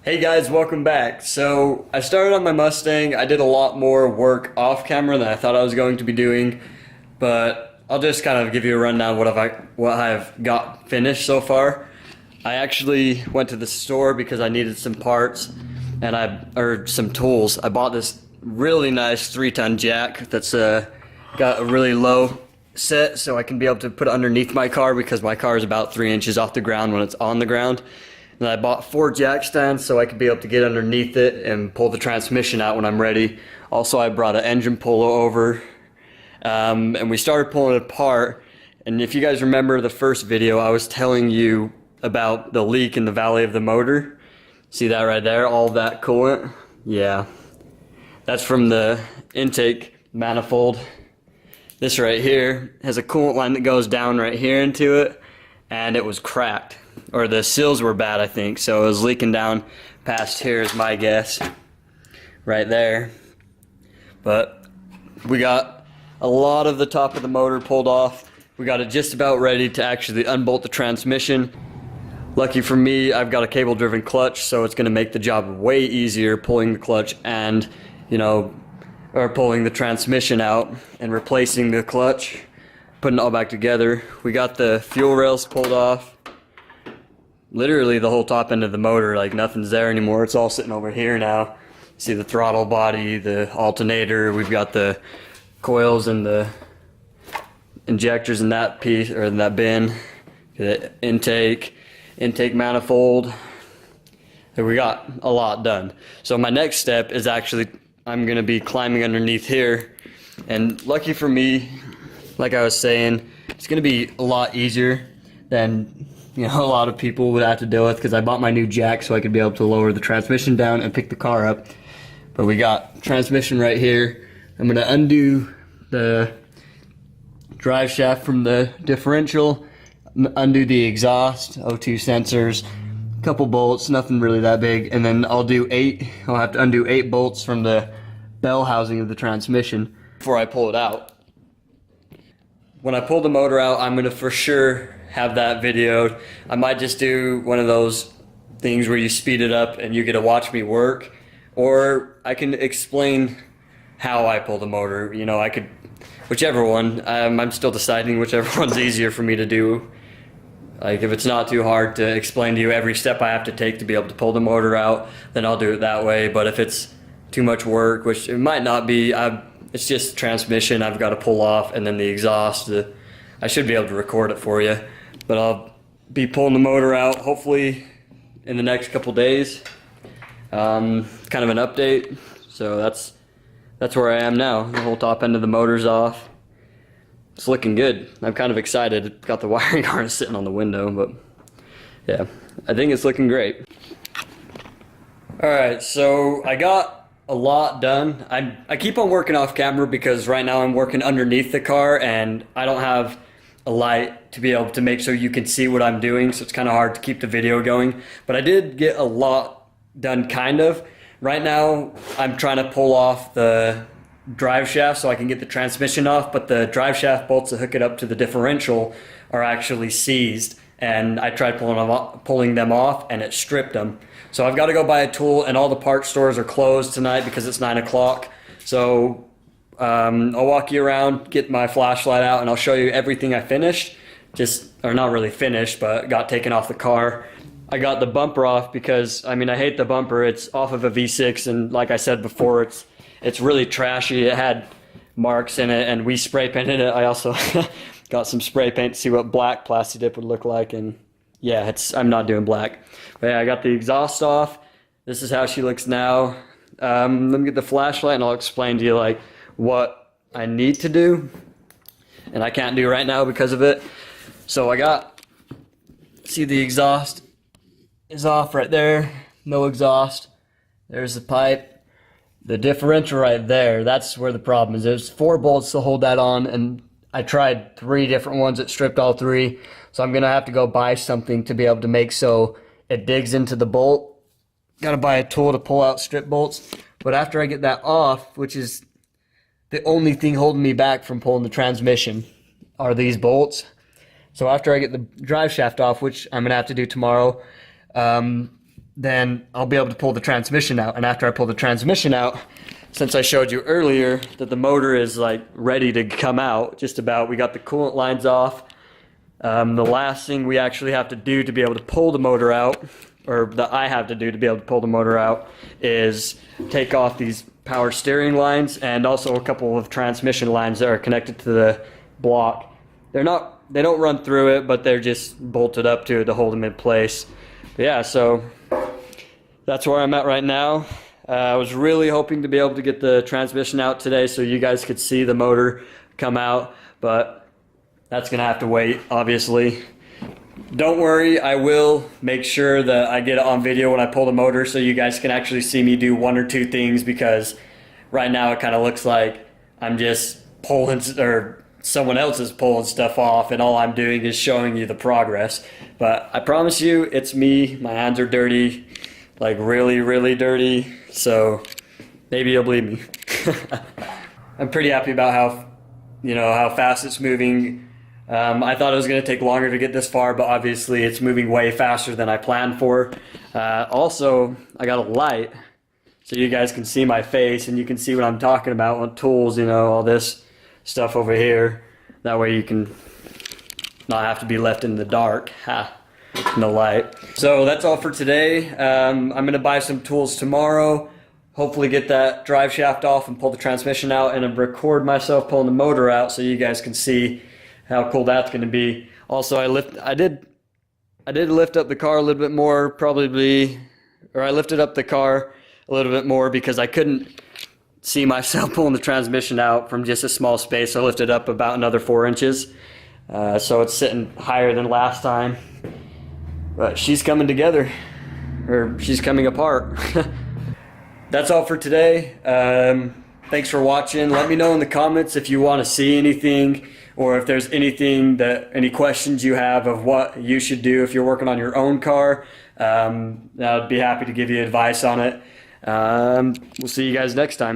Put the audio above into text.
Hey guys, welcome back. So I started on my Mustang. I did a lot more work off camera than I thought I was going to be doing, but I'll just kind of give you a rundown what I've got finished so far. I actually went to the store because I needed some parts or some tools. I bought this really nice 3-ton jack that's got a really low set so I can be able to put it underneath my car because my car is about 3 inches off the ground when it's on the ground. And I bought 4 jack stands so I could be able to get underneath it and pull the transmission out when I'm ready. Also, I brought an engine puller over, and we started pulling it apart. And if you guys remember the first video, I was telling you about the leak in the valley of the motor. See that right there, all that coolant? Yeah, that's from the intake manifold. This right here has a coolant line that goes down right here into it, and it was cracked. Or the seals were bad, I think, so it was leaking down past here is my guess. Right there. But we got a lot of the top of the motor pulled off. We got it just about ready to actually unbolt the transmission. Lucky for me, I've got a cable-driven clutch, so it's going to make the job way easier pulling the clutch and, or pulling the transmission out and replacing the clutch, putting it all back together. We got the fuel rails pulled off. Literally the whole top end of the motor, like nothing's there anymore. It's all sitting over here now. See the throttle body, the alternator. We've got the coils and the injectors in that piece, or in that bin. The intake manifold. And we got a lot done. So my next step is actually, I'm gonna be climbing underneath here. And lucky for me, like I was saying, it's gonna be a lot easier than a lot of people would have to deal with, because I bought my new jack so I could be able to lower the transmission down and pick the car up. But we got transmission right here. I'm going to undo the drive shaft from the differential, undo the exhaust, O2 sensors, a couple bolts, nothing really that big, and then I'll have to undo 8 bolts from the bell housing of the transmission before I pull it out. When I pull the motor out, I'm going to for sure have that videoed. I might just do one of those things where you speed it up and you get to watch me work, or I can explain how I pull the motor. I could, whichever one. I'm still deciding whichever one's easier for me to do. Like, if it's not too hard to explain to you every step I have to take to be able to pull the motor out, then I'll do it that way. But if it's too much work, which it might not be, it's just transmission I've got to pull off, and then the exhaust. I should be able to record it for you. But I'll be pulling the motor out hopefully in the next couple days. Kind of an update. So that's where I am now. The whole top end of the motor's off. It's looking good. I'm kind of excited. Got the wiring harness sitting on the window, but yeah, I think it's looking great. Alright, so I got a lot done. I keep on working off camera because right now I'm working underneath the car and I don't have a light to be able to make so you can see what I'm doing, so it's kind of hard to keep the video going. But I did get a lot done, kind of. Right now I'm trying to pull off the drive shaft so I can get the transmission off, but the drive shaft bolts that hook it up to the differential are actually seized, and I tried pulling them off and it stripped them. So I've got to go buy a tool, and all the parts stores are closed tonight because it's 9 o'clock. So I'll walk you around, get my flashlight out, and I'll show you everything I finished. Or not really finished, but got taken off the car. I got the bumper off because, I hate the bumper. It's off of a V6, and like I said before, it's really trashy. It had marks in it, and we spray painted it. I also got some spray paint to see what black Plasti Dip would look like, and yeah, I'm not doing black. But yeah, I got the exhaust off. This is how she looks now. Let me get the flashlight, and I'll explain to you what I need to do, and I can't do right now because of it. So see the exhaust is off right there, no exhaust. There's the pipe. The differential right there, that's where the problem is. There's 4 bolts to hold that on, and I tried 3 different ones that stripped all 3. So I'm gonna have to go buy something to be able to make so it digs into the bolt. Gotta buy a tool to pull out strip bolts. But after I get that off, which is the only thing holding me back from pulling the transmission, are these bolts. So after I get the drive shaft off, which I'm gonna have to do tomorrow, then I'll be able to pull the transmission out. And after I pull the transmission out, since I showed you earlier that the motor is like ready to come out, just about, we got the coolant lines off. The last thing we actually have to do to be able to pull the motor out, or that I have to do to be able to pull the motor out, is take off these power steering lines and also a couple of transmission lines that are connected to the block. They don't run through it, but they're just bolted up to hold them in place. But yeah, so that's where I'm at right now. I was really hoping to be able to get the transmission out today so you guys could see the motor come out, but that's gonna have to wait, obviously. Don't worry, I will make sure that I get it on video when I pull the motor so you guys can actually see me do one or two things, because right now it kind of looks like I'm just pulling, or someone else is pulling stuff off, and all I'm doing is showing you the progress. But I promise you, it's me. My hands are dirty, like really, really dirty, so maybe you'll believe me. I'm pretty happy about how fast it's moving. I thought it was going to take longer to get this far, but obviously it's moving way faster than I planned for. Also, I got a light so you guys can see my face and you can see what I'm talking about on tools, all this stuff over here. That way you can not have to be left in the dark. No light. So that's all for today. I'm going to buy some tools tomorrow. Hopefully get that drive shaft off and pull the transmission out, and record myself pulling the motor out so you guys can see how cool that's going to be. Also, I did lift up the car a little bit more, I lifted up the car a little bit more because I couldn't see myself pulling the transmission out from just a small space. So I lifted up about another 4 inches. So it's sitting higher than last time. But she's coming together, or she's coming apart. That's all for today. Thanks for watching. Let me know in the comments if you want to see anything, or if there's any questions you have of what you should do if you're working on your own car. I'd be happy to give you advice on it. We'll see you guys next time.